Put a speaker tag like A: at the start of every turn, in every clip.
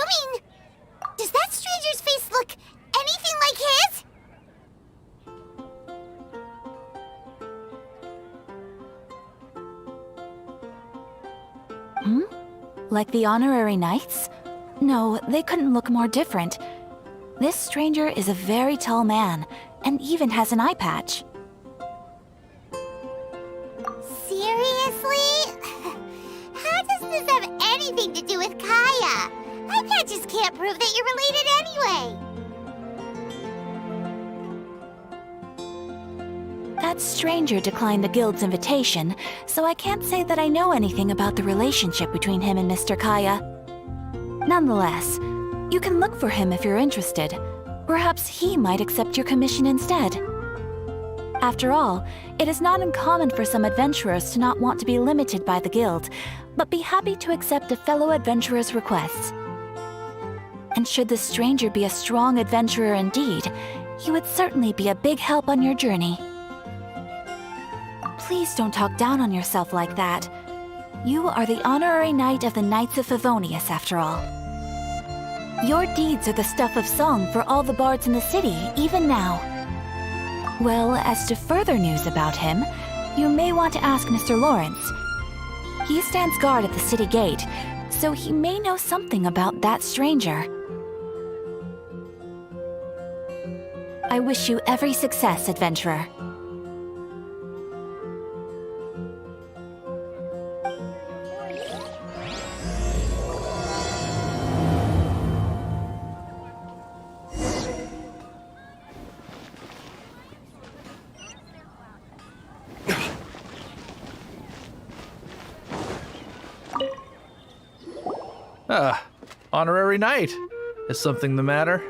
A: mean, does that stranger's face look anything like his?
B: Like the honorary knights? No, they couldn't look more different. This stranger is a very tall man, and even has an eye patch.
A: Seriously? How does this have anything to do with Kaya? Eye patches can't prove that you're related anyway.
B: That stranger declined the guild's invitation, so I can't say that I know anything about the relationship between him and Mr. Kaya. Nonetheless, you can look for him if you're interested. Perhaps he might accept your commission instead. After all, it is not uncommon for some adventurers to not want to be limited by the guild, but be happy to accept a fellow adventurer's requests. And should the stranger be a strong adventurer indeed, he would certainly be a big help on your journey. Please don't talk down on yourself like that. You are the honorary knight of the Knights of Favonius, after all. Your deeds are the stuff of song for all the bards in the city, even now. Well, as to further news about him, you may want to ask Mr. Lawrence. He stands guard at the city gate, so he may know something about that stranger. I wish you every success, adventurer.
C: Honorary knight. Is something the matter?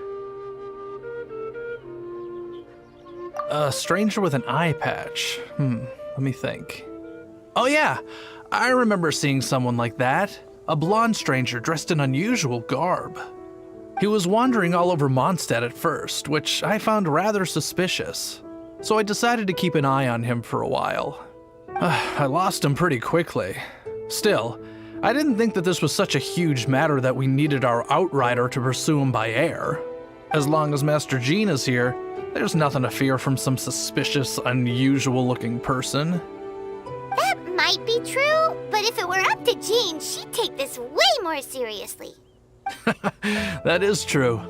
C: A stranger with an eye patch. Let me think. Oh yeah, I remember seeing someone like that. A blonde stranger dressed in unusual garb. He was wandering all over Mondstadt at first, which I found rather suspicious. So I decided to keep an eye on him for a while. I lost him pretty quickly. Still, I didn't think that this was such a huge matter that we needed our outrider to pursue him by air. As long as Master Jean is here, there's nothing to fear from some suspicious, unusual-looking person.
A: That might be true, but if it were up to Jean, she'd take this way more seriously.
C: That is true.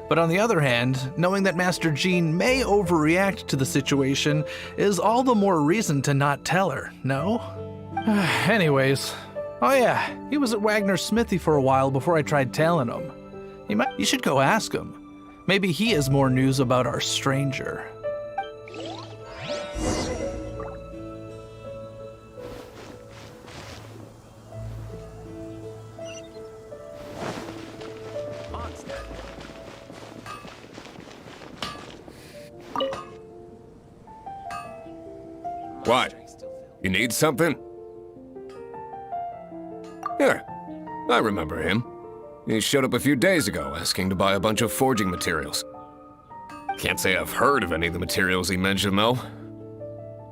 C: But on the other hand, knowing that Master Jean may overreact to the situation is all the more reason to not tell her, no? Anyways, oh yeah, he was at Wagner's smithy for a while before I tried tailing him. You should go ask him. Maybe he has more news about our stranger.
D: What? You need something? Here, I remember him. He showed up a few days ago asking to buy a bunch of forging materials. Can't say I've heard of any of the materials he mentioned, though.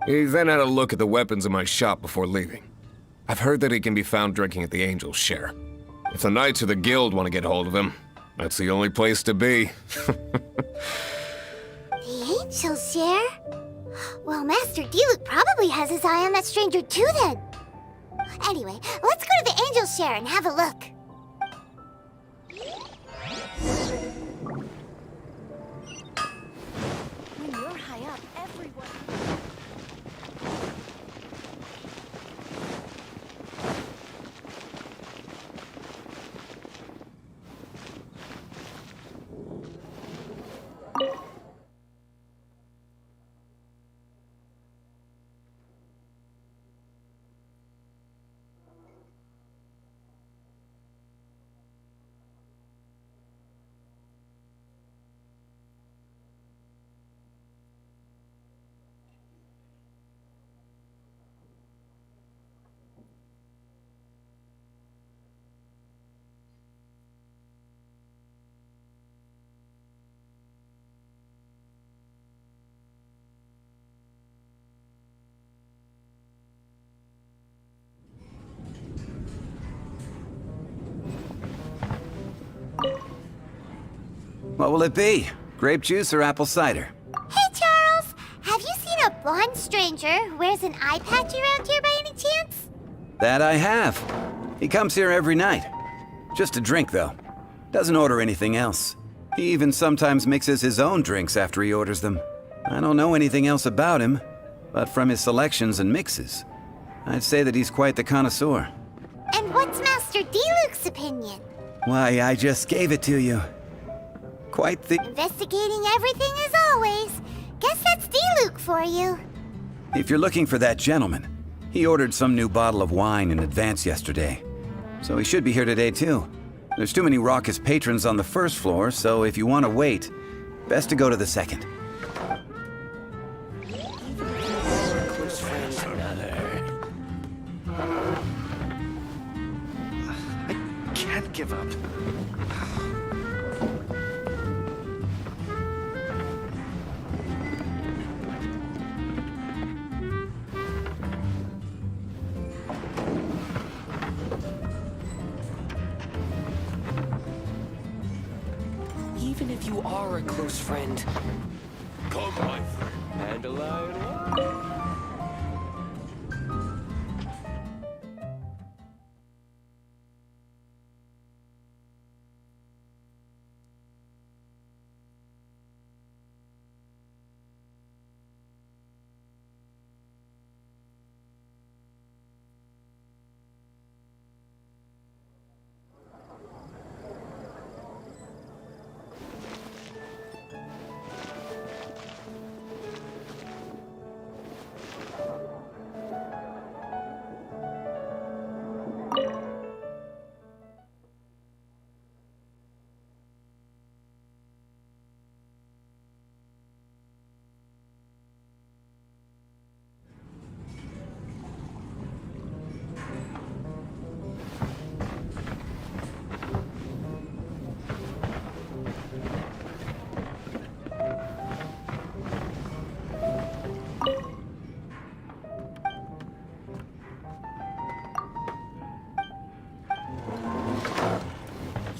D: He then had a look at the weapons in my shop before leaving. I've heard that he can be found drinking at the Angel's Share. If the Knights or the Guild want to get hold of him, that's the only place to be.
A: The Angel's Share? Well, Master Diluc probably has his eye on that stranger too, then. Anyway, let's go to the Angel's Share and have a look.
B: When you're high up, everyone...
E: What will it be? Grape juice or apple cider?
A: Hey, Charles! Have you seen a blonde stranger who wears an eye patch around here by any chance?
E: That I have. He comes here every night. Just a drink, though. Doesn't order anything else. He even sometimes mixes his own drinks after he orders them. I don't know anything else about him, but from his selections and mixes, I'd say that he's quite the connoisseur.
A: And what's Master D-Luke's opinion?
E: Why, I just gave it to you. Quite the...
A: Investigating everything as always. Guess that's D-Luke for you.
E: If you're looking for that gentleman, he ordered some new bottle of wine in advance yesterday. So he should be here today, too. There's too many raucous patrons on the first floor, so if you want to wait, best to go to the second.
F: I can't give up.
G: Even if you are a close friend,
D: Come, my friend.
G: and a lion.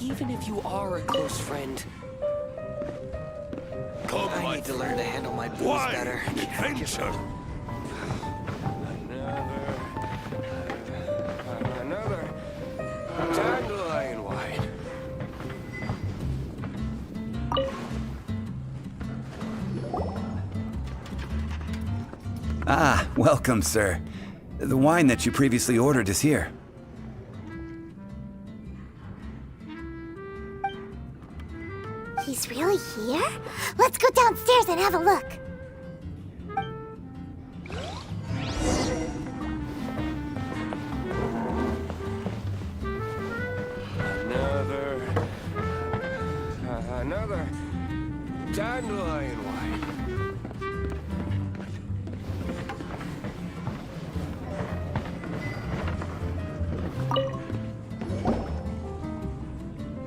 G: Even if you are a close friend,
D: Come,
G: I
D: my
G: need to learn to handle my booze
D: Why?
G: better.
D: Adventure.
G: Another dandelion wine.
E: Ah, welcome, sir. The wine that you previously ordered is here.
A: He's really here? Let's go downstairs and have a look.
G: Another dandelion wine.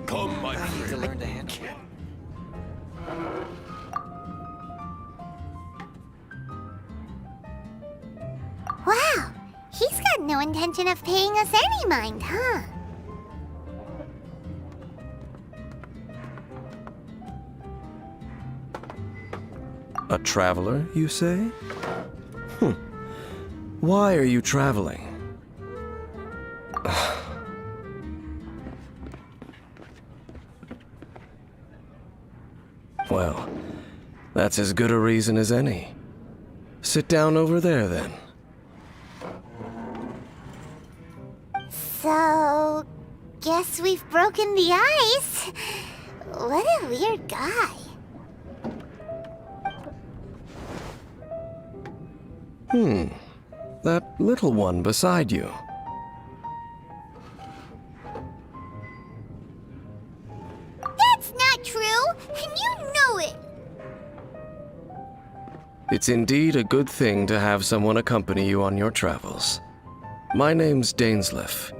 D: Come, my
G: I need to
D: friend.
G: learn to handle it.
A: Wow, he's got no intention of paying us any mind, huh?
F: A traveler, you say? Why are you traveling? Well, that's as good a reason as any. Sit down over there, then.
A: So, guess we've broken the ice. What a weird guy.
F: That little one beside you.
A: That's not true, and you know it.
F: It's indeed a good thing to have someone accompany you on your travels. My name's Dainsleif.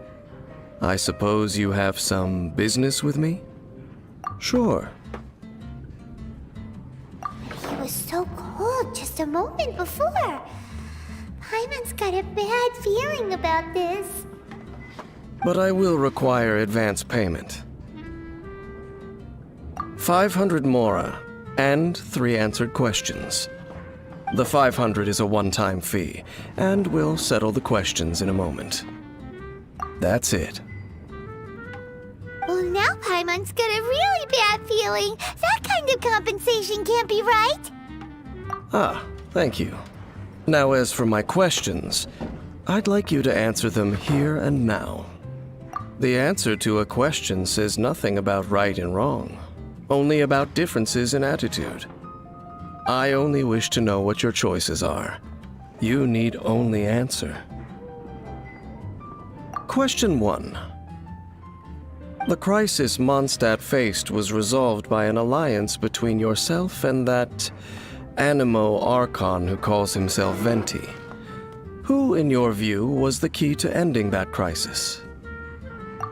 F: I suppose you have some business with me? Sure.
A: He was so cold just a moment before. Paimon's got a bad feeling about this.
F: But I will require advance payment. 500 mora, and 3 answered questions. The 500 is a one-time fee, and we'll settle the questions in a moment. That's it.
A: Well, now Paimon's got a really bad feeling. That kind of compensation can't be right.
F: Ah, thank you. Now as for my questions, I'd like you to answer them here and now. The answer to a question says nothing about right and wrong, only about differences in attitude. I only wish to know what your choices are. You need only answer. Question 1. The crisis Mondstadt faced was resolved by an alliance between yourself and that Animo Archon who calls himself Venti. Who, in your view, was the key to ending that crisis?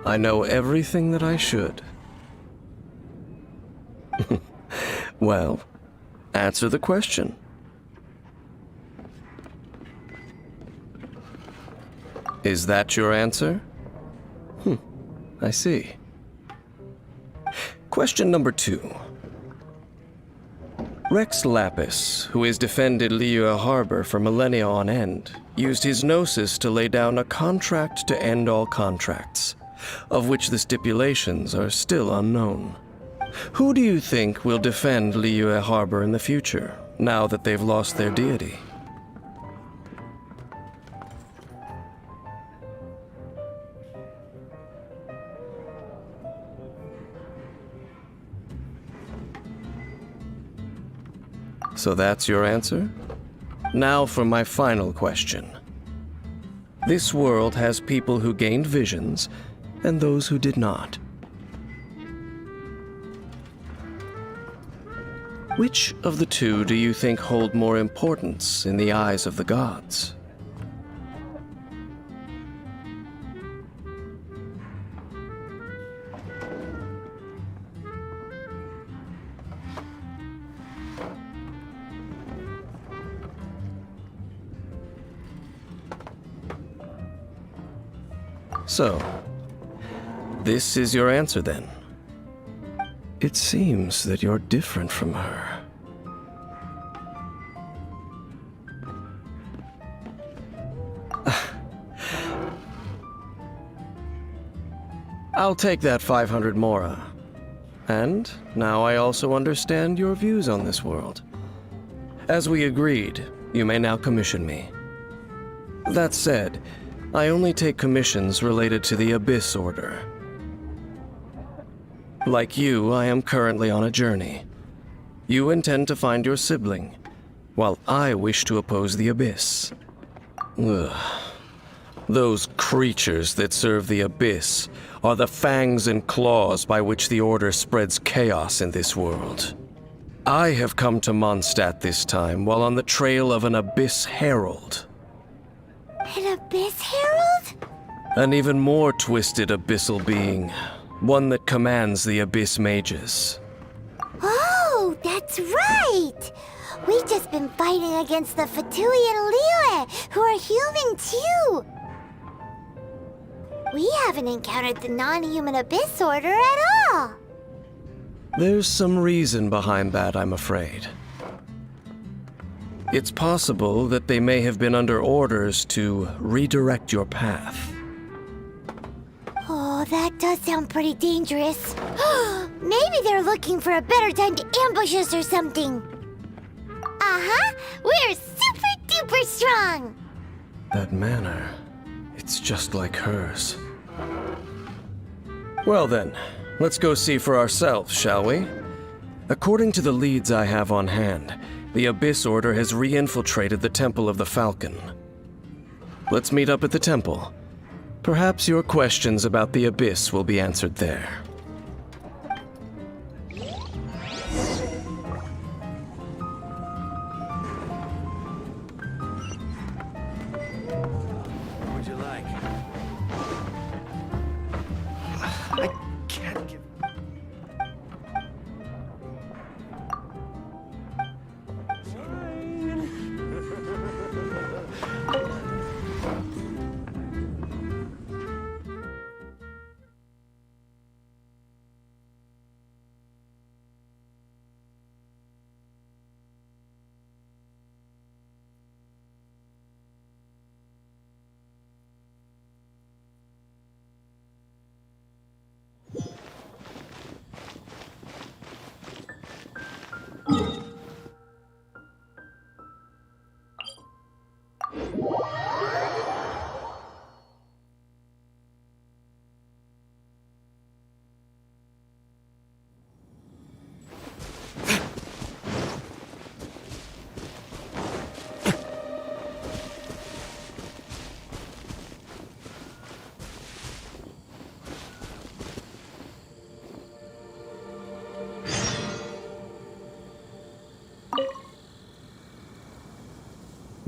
F: I know everything that I should. Well, answer the question. Is that your answer? I see. Question number 2. Rex Lapis, who has defended Liyue Harbor for millennia on end, used his gnosis to lay down a contract to end all contracts, of which the stipulations are still unknown. Who do you think will defend Liyue Harbor in the future, now that they've lost their deity? So that's your answer? Now for my final question. This world has people who gained visions and those who did not. Which of the two do you think hold more importance in the eyes of the gods? So, this is your answer then. It seems that you're different from her. I'll take that 500 mora. And now I also understand your views on this world. As we agreed, you may now commission me. That said, I only take commissions related to the Abyss Order. Like you, I am currently on a journey. You intend to find your sibling, while I wish to oppose the Abyss. Ugh. Those creatures that serve the Abyss are the fangs and claws by which the Order spreads chaos in this world. I have come to Mondstadt this time while on the trail of an Abyss Herald.
A: An Abyss Herald?
F: An even more twisted abyssal being, one that commands the Abyss Mages.
A: Oh, that's right! We've just been fighting against the Fatui and Liyue, who are human too! We haven't encountered the non-human Abyss Order at all!
F: There's some reason behind that, I'm afraid. It's possible that they may have been under orders to redirect your path.
A: Oh, that does sound pretty dangerous. Maybe they're looking for a better time to ambush us or something. Uh-huh, we're super duper strong!
F: That manner, it's just like hers. Well then, let's go see for ourselves, shall we? According to the leads I have on hand, the Abyss Order has re-infiltrated the Temple of the Falcon. Let's meet up at the temple. Perhaps your questions about the Abyss will be answered there.
E: What would you like? I can't give...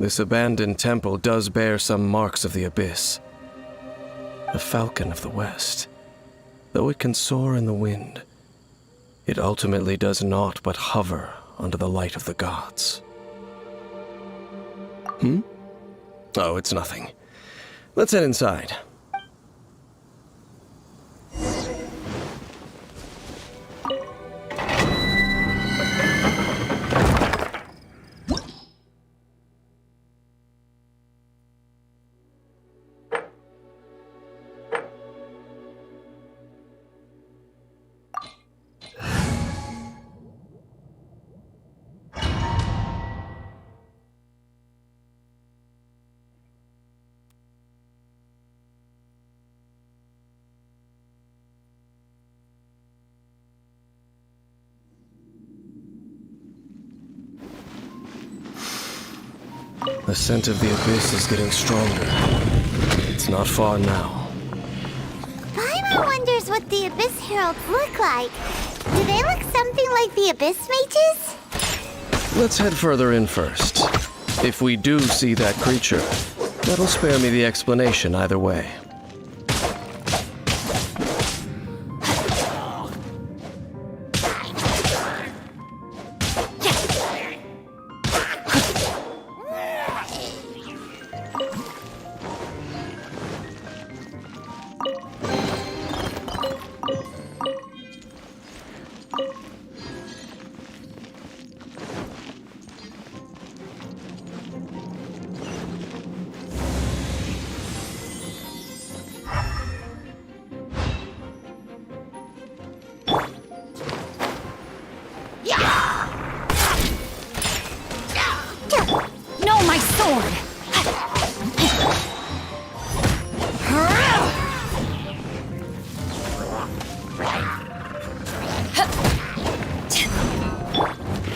F: This abandoned temple does bear some marks of the abyss. The falcon of the west. Though it can soar in the wind, it ultimately does naught but hover under the light of the gods. Oh, it's nothing. Let's head inside. The scent of the abyss is getting stronger. It's not far now.
A: Paimon wonders what the Abyss Heralds look like. Do they look something like the Abyss Mages?
F: Let's head further in first. If we do see that creature, that'll spare me the explanation either way.
B: No, my sword!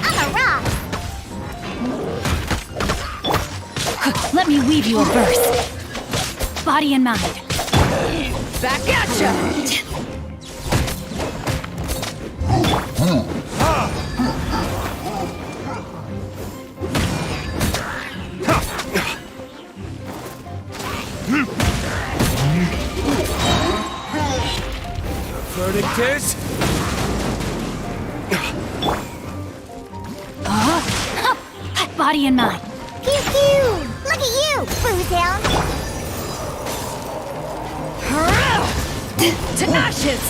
A: I'm a rock.
B: Let me weave you a verse. Body and mind. Back at ya!
D: Verdict is?
B: Body and mind.
A: Pew pew! Look at you, Bough.
B: To ashes!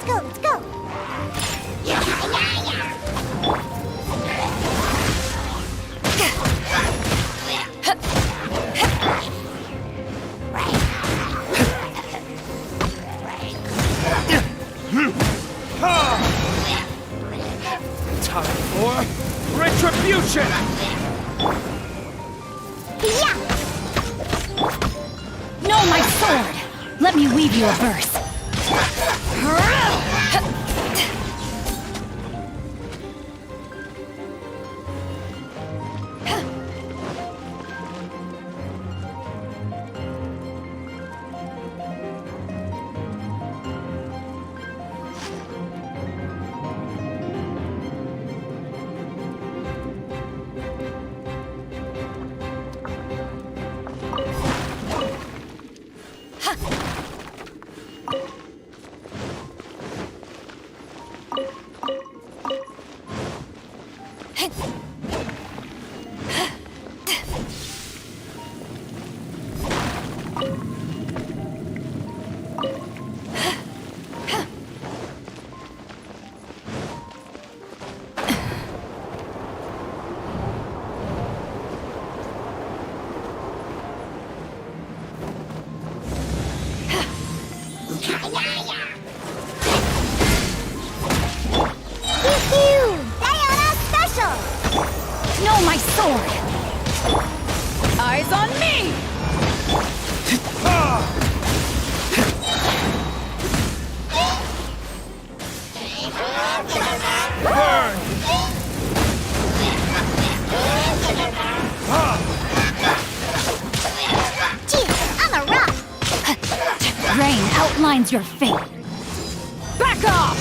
A: Let's go.
G: Time for retribution!
A: Yeah!
B: No, my sword! Let me weave you a verse.
A: Pew! Diana Special!
B: No, my sword! Eyes on me!
A: Gee, I'm a rock!
B: Rain outlines your fate. Back off!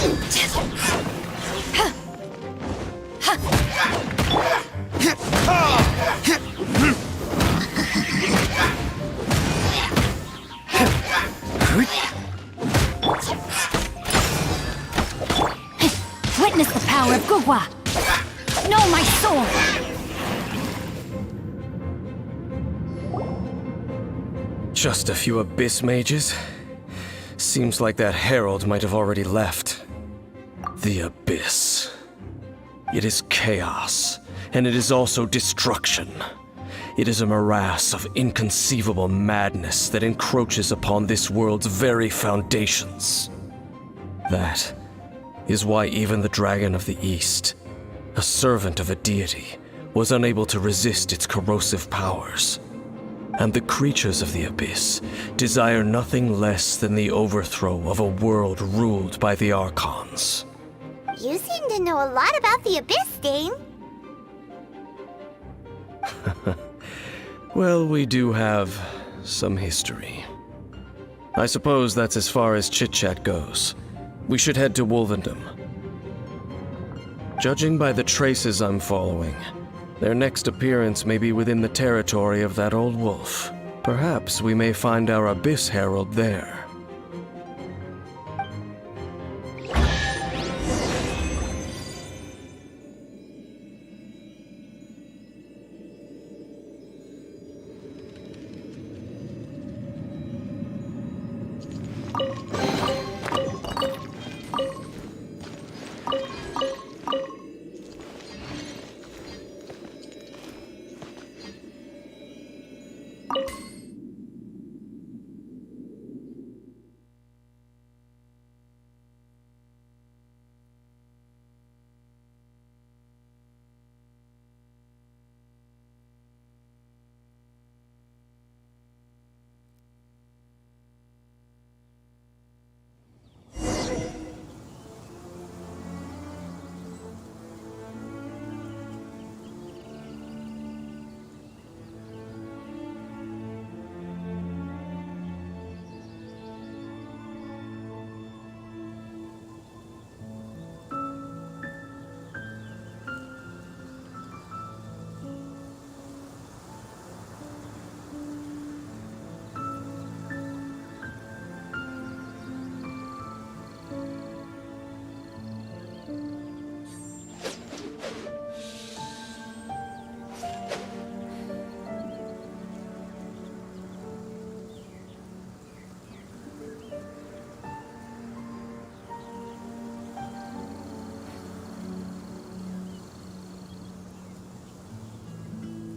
B: Witness the power of Gugwa! No, my sword!
F: Just a few abyss mages? Seems like that herald might have already left. The abyss. It is chaos, and it is also destruction. It is a morass of inconceivable madness that encroaches upon this world's very foundations. That is why even the Dragon of the East, a servant of a deity, was unable to resist its corrosive powers. And the creatures of the Abyss desire nothing less than the overthrow of a world ruled by the Archons.
A: You seem to know a lot about the Abyss, Dane.
F: Well, we do have some history. I suppose that's as far as chit-chat goes. We should head to Wolvendom. Judging by the traces I'm following, their next appearance may be within the territory of that old wolf. Perhaps we may find our Abyss Herald there.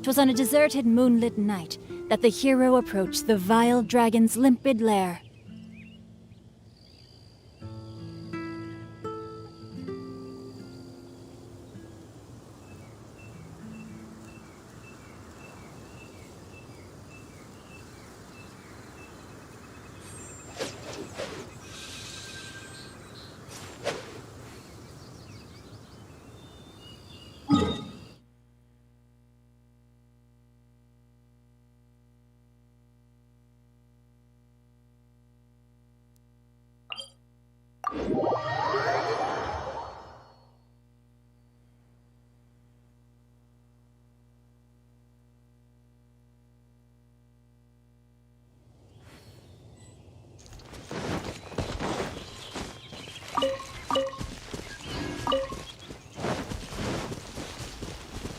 B: Twas on a deserted moonlit night that the hero approached the vile dragon's limpid lair.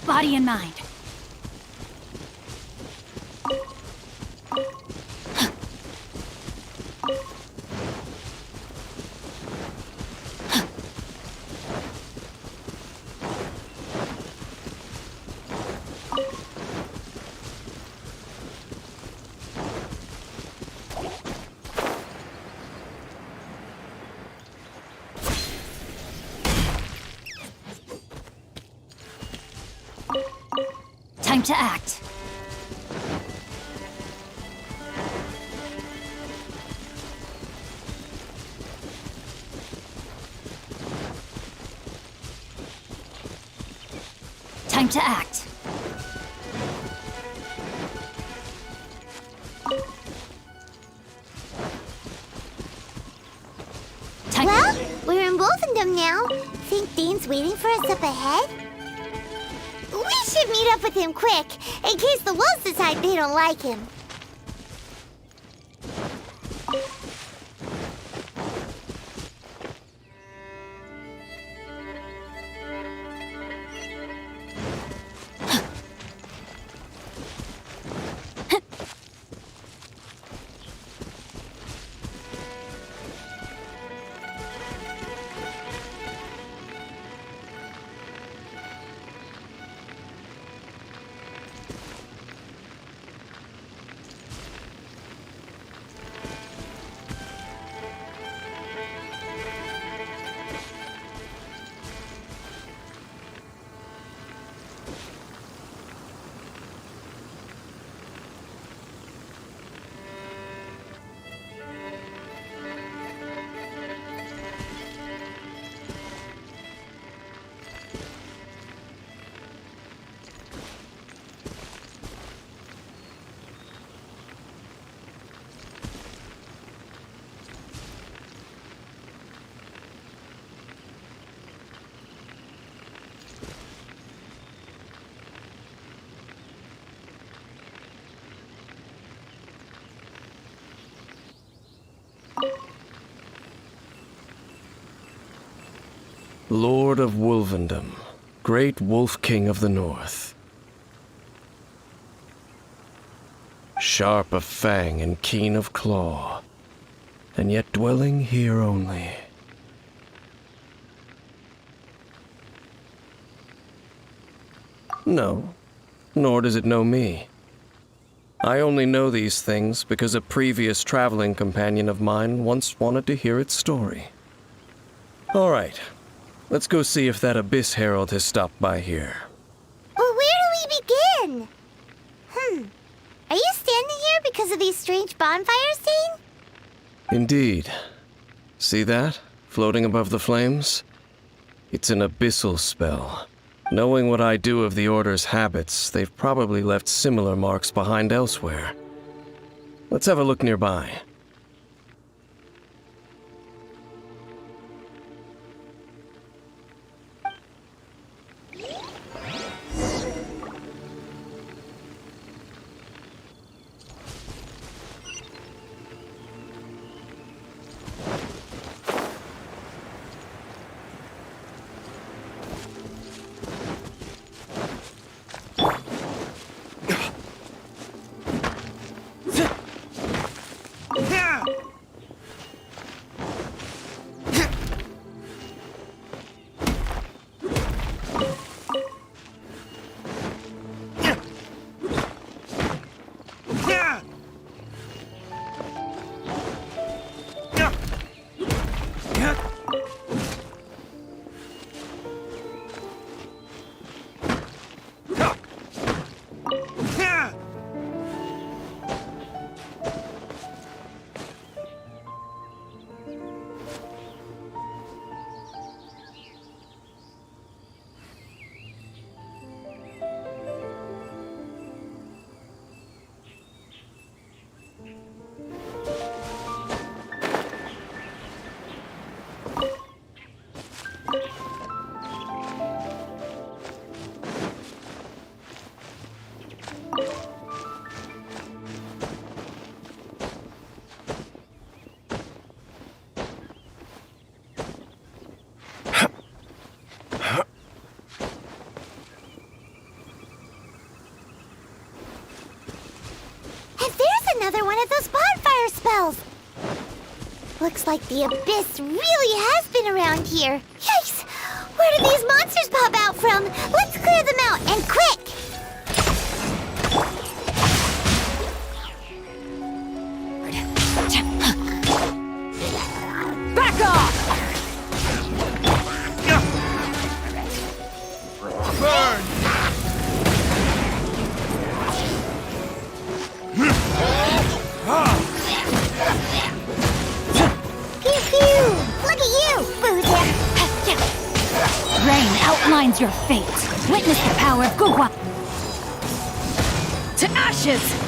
B: Body and mind. Time to act. Time to act.
A: Well, we're in Wolfendom now. Think Dane's waiting for us up ahead? We should meet up with him quick, in case the wolves decide they don't like him.
F: Lord of Wolvendom, great Wolf King of the North. Sharp of fang and keen of claw, and yet dwelling here only. No, nor does it know me. I only know these things because a previous traveling companion of mine once wanted to hear its story. All right, let's go see if that Abyss Herald has stopped by here.
A: Well, where do we begin? Are you standing here because of these strange bonfires, Dane?
F: Indeed. See that, floating above the flames? It's an abyssal spell. Knowing what I do of the Order's habits, they've probably left similar marks behind elsewhere. Let's have a look nearby.
A: Another one of those bonfire spells! Looks like the Abyss really has been around here. Yikes! Where did these monsters pop out from? Let's clear them out, and quick!
B: Back off!
C: Burn!
B: Rain outlines your fate. Witness the power of Gugwa. To ashes!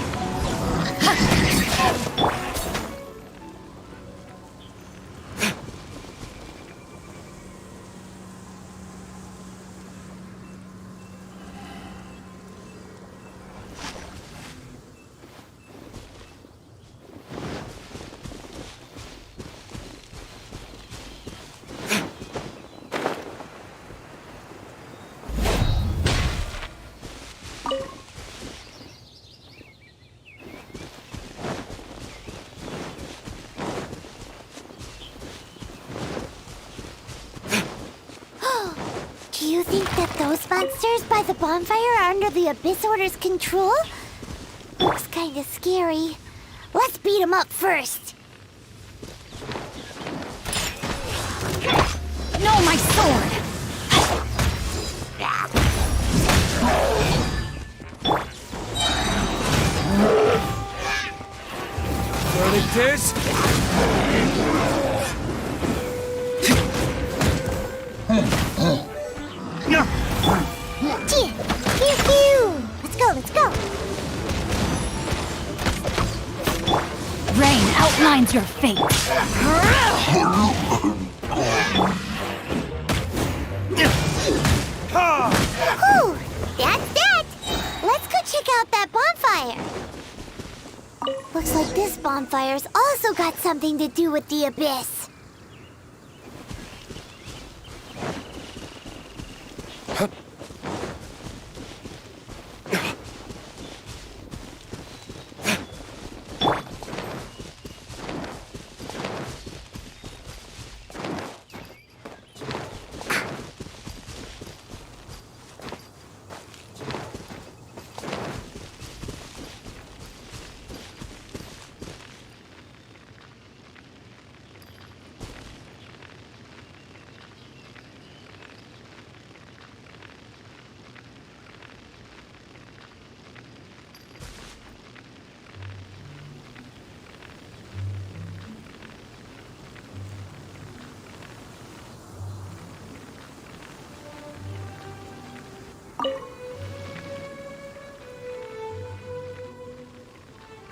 A: Do you think that those monsters by the bonfire are under the Abyss Order's control? Looks kinda scary. Let's beat them up first.
B: No, my sword!
A: Gee, pew! Let's go, let's go.
B: Rain outlines your fate.
A: Whew, that's that. Let's go check out that bonfire. Looks like this bonfire's also got something to do with the Abyss.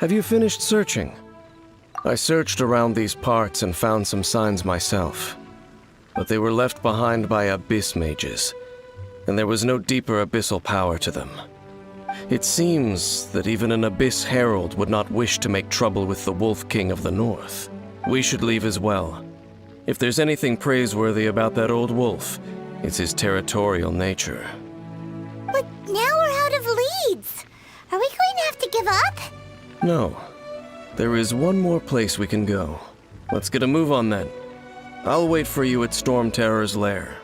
F: Have you finished searching? I searched around these parts and found some signs myself, but they were left behind by abyss mages, and there was no deeper abyssal power to them. It seems that even an abyss herald would not wish to make trouble with the Wolf King of the North. We should leave as well. If there's anything praiseworthy about that old wolf, it's his territorial nature.
A: But now we're out of leads. Are we going to have to give up?
F: No. There is one more place we can go. Let's get a move on then. I'll wait for you at Storm Terror's lair.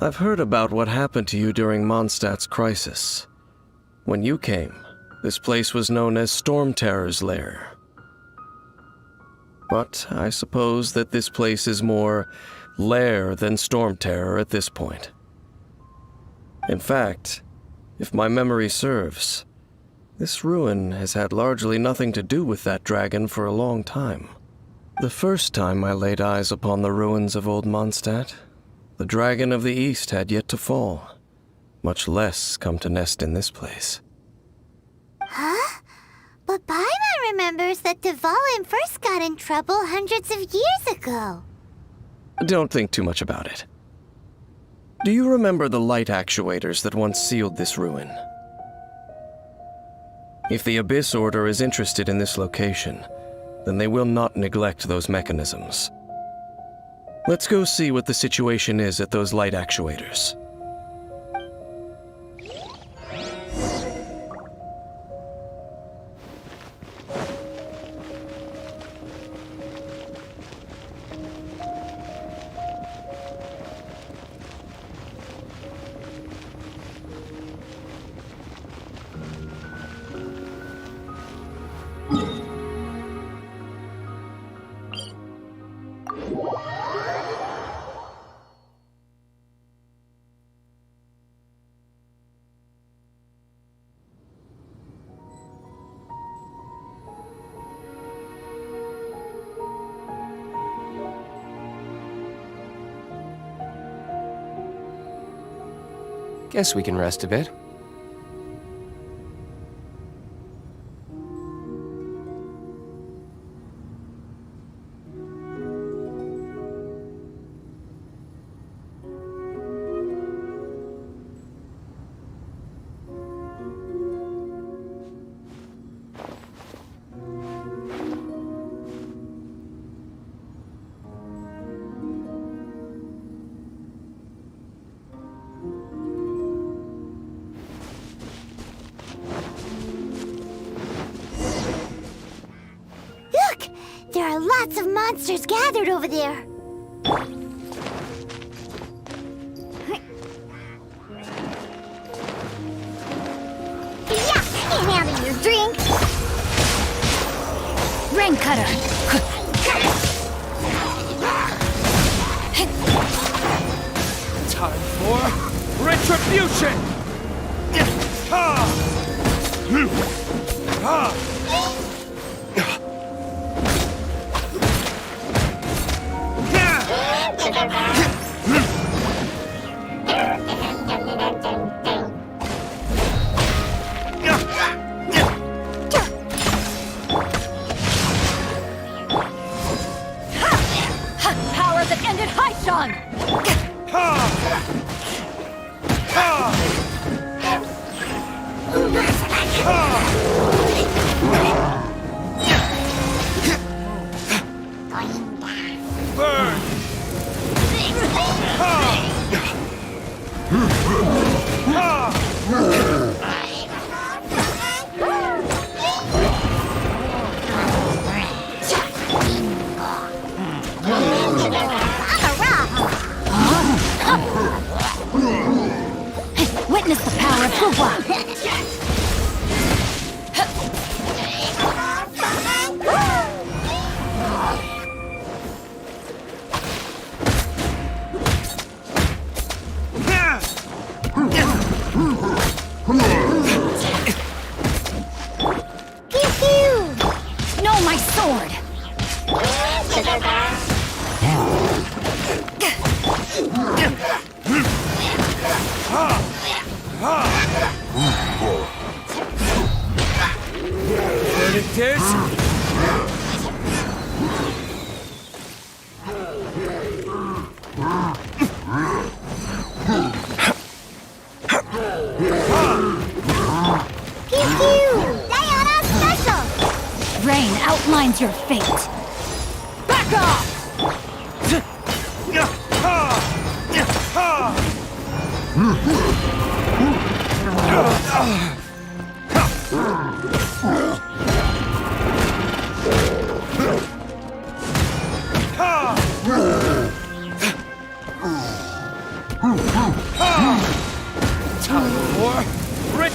F: I've heard about what happened to you during Mondstadt's crisis. When you came, this place was known as Storm Terror's lair. But I suppose that this place is more lair than Storm Terror at this point. In fact, if my memory serves, this ruin has had largely nothing to do with that dragon for a long time. The first time I laid eyes upon the ruins of Old Mondstadt, the Dragon of the East had yet to fall, much less come to nest in this place.
A: Huh? But Paimon remembers that Dvalin first got in trouble hundreds of years ago.
F: Don't think too much about it. Do you remember the light actuators that once sealed this ruin? If the Abyss Order is interested in this location, then they will not neglect those mechanisms. Let's go see what the situation is at those light actuators.
G: Guess we can rest a bit.
A: There are lots of monsters gathered over there. Yeah, get out of your drink.
B: Rain Cutter!
H: Time for retribution!
B: Power that ended Haishan!
H: Burn!
B: Witness the power of Bough! No, my sword!
H: Verdict is...
A: Diana Special!
B: Rain outlines your fate! Back off!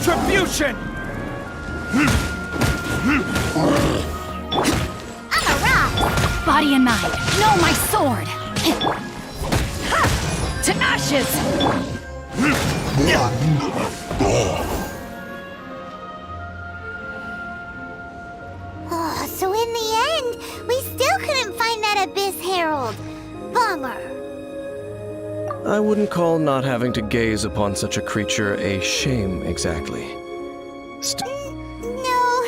H: Retribution!
A: I'm a rock!
B: Body and mind. No, my sword! To ashes!
A: Oh, so in the end, we still couldn't find that Abyss Herald. Bummer.
F: I wouldn't call not having to gaze upon such a creature a shame exactly.
A: No,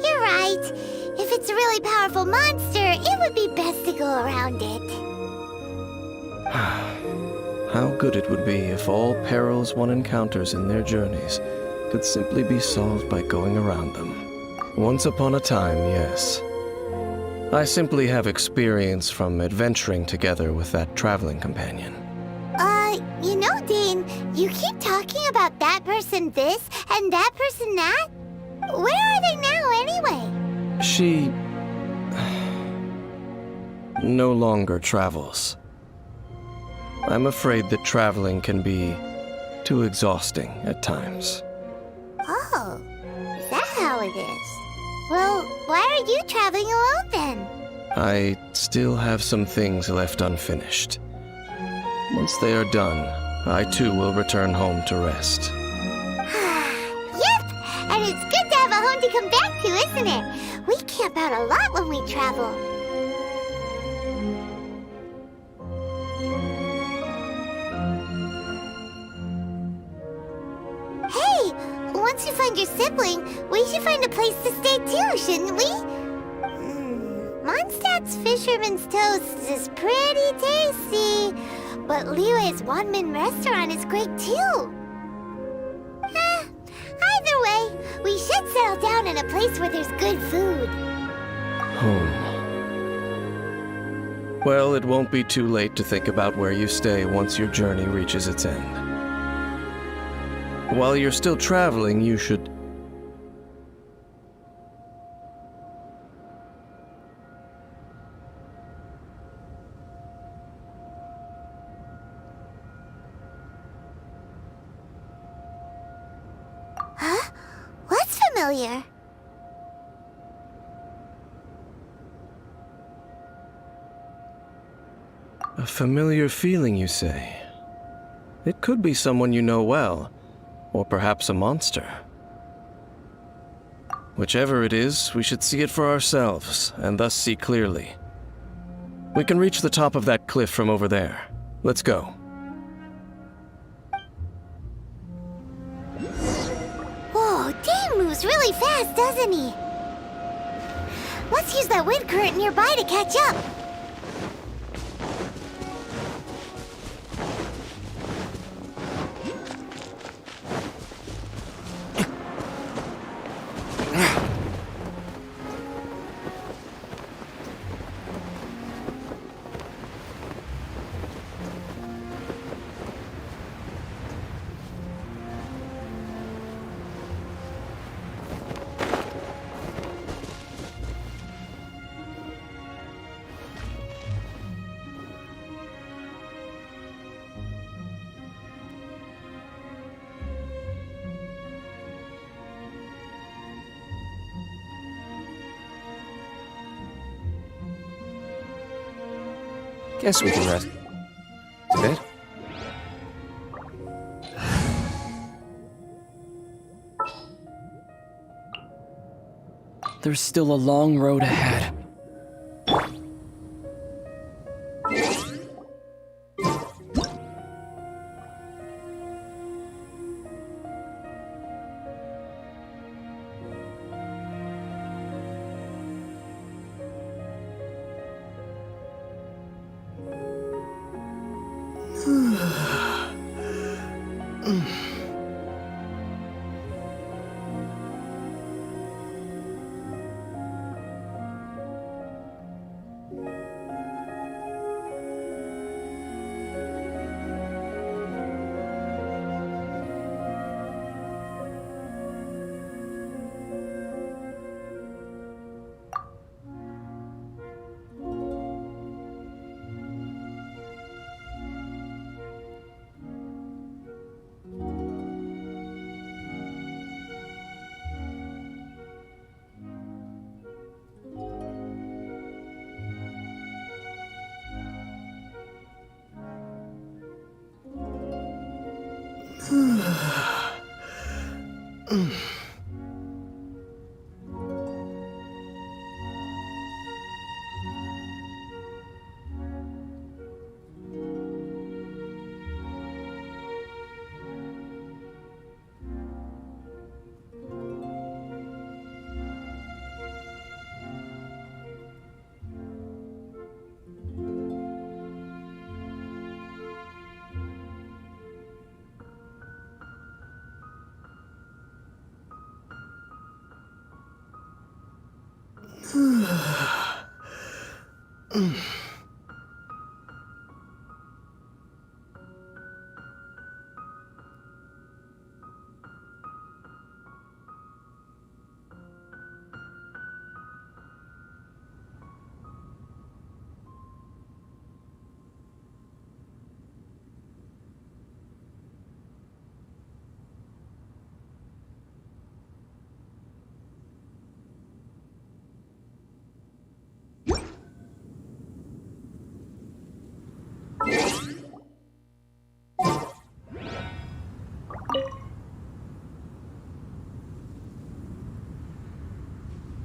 A: you're right. If it's a really powerful monster, it would be best to go around it.
F: How good it would be if all perils one encounters in their journeys could simply be solved by going around them. Once upon a time, yes. I simply have experience from adventuring together with that traveling companion.
A: You know, Dane, you keep talking about that person this and that person that. Where are they now, anyway?
F: She no longer travels. I'm afraid that traveling can be too exhausting at times.
A: Oh, is that how it is? Well, why are you traveling alone then?
F: I still have some things left unfinished. Once they are done, I too will return home to rest.
A: Yep, and it's good to have a home to come back to, isn't it? We camp out a lot when we travel. Hey, once we find your sibling, we should find a place to stay too, shouldn't we? Mondstadt's Fisherman's Toast is pretty tasty, but Liyue's one-man restaurant is great too. Either way, we should settle down in a place where there's good food.
F: Home. Well, it won't be too late to think about where you stay once your journey reaches its end. While you're still traveling, you should...
A: Huh? What's familiar?
F: A familiar feeling, you say? It could be someone you know well, or perhaps a monster. Whichever it is, we should see it for ourselves, and thus see clearly. We can reach the top of that cliff from over there. Let's go.
A: Whoa, Dane moves really fast, doesn't he? Let's use that wind current nearby to catch up.
I: Guess we can rest a bit.
G: There's still a long road ahead.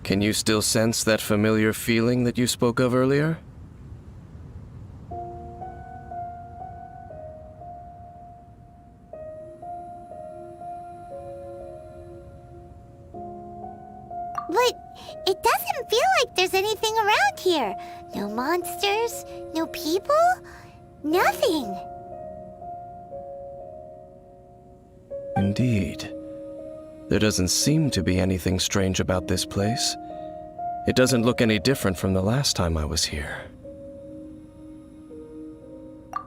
F: Can you still sense that familiar feeling that you spoke of earlier?
A: But it doesn't feel like there's anything around here. No monsters, no people, nothing.
F: Indeed. There doesn't seem to be anything strange about this place. It doesn't look any different from the last time I was here.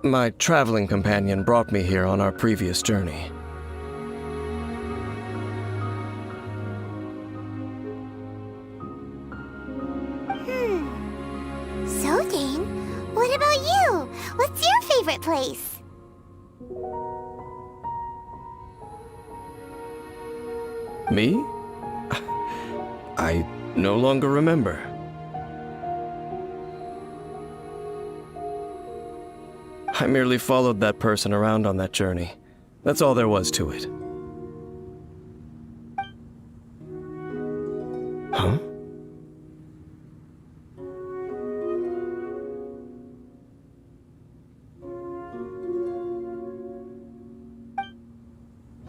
F: My traveling companion brought me here on our previous journey.
A: So, Dane, what about you? What's your favorite place?
F: Me? I no longer remember. I merely followed that person around on that journey. That's all there was to it. Huh?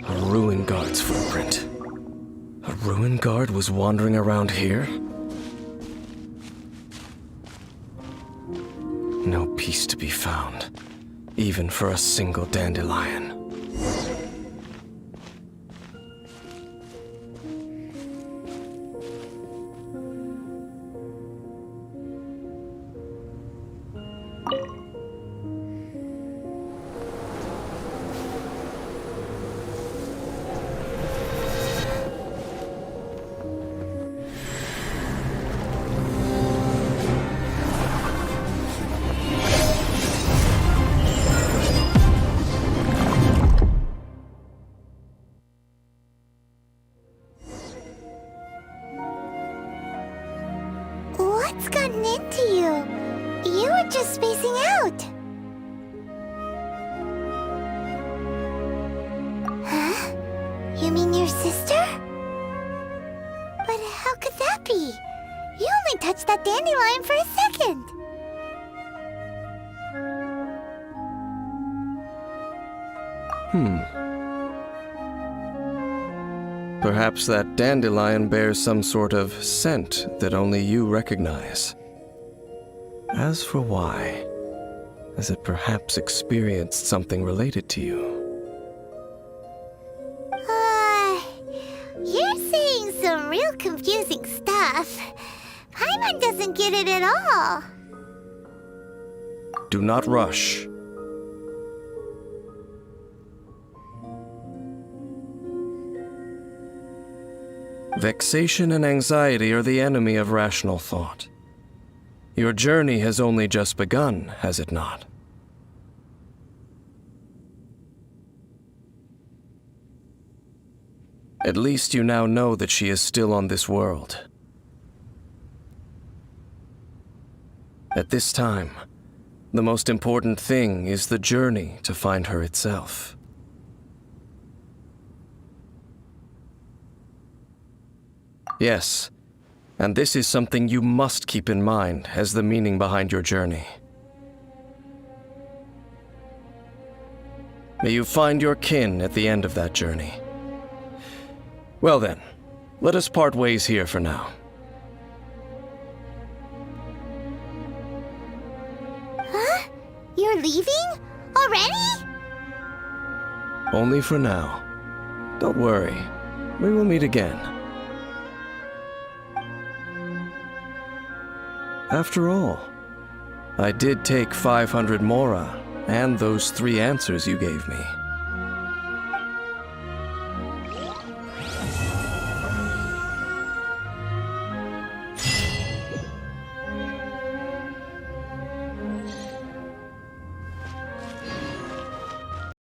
F: A ruin guard's footprint. A ruin guard was wandering around here? No peace to be found, even for a single dandelion.
A: What's gotten into you? You were just spacing out. Huh? You mean your sister? But how could that be? You only touched that dandelion for a second.
F: Perhaps that dandelion bears some sort of scent that only you recognize. As for why, has it perhaps experienced something related to you?
A: You're saying some real confusing stuff. Paimon doesn't get it at all.
F: Do not rush. Vexation and anxiety are the enemy of rational thought. Your journey has only just begun, has it not? At least you now know that she is still on this world. At this time, the most important thing is the journey to find her itself. Yes, and this is something you must keep in mind as the meaning behind your journey. May you find your kin at the end of that journey. Well then, let us part ways here for now.
A: Huh? You're leaving? Already?
F: Only for now. Don't worry, we will meet again. After all, I did take 500 mora and those 3 answers you gave me.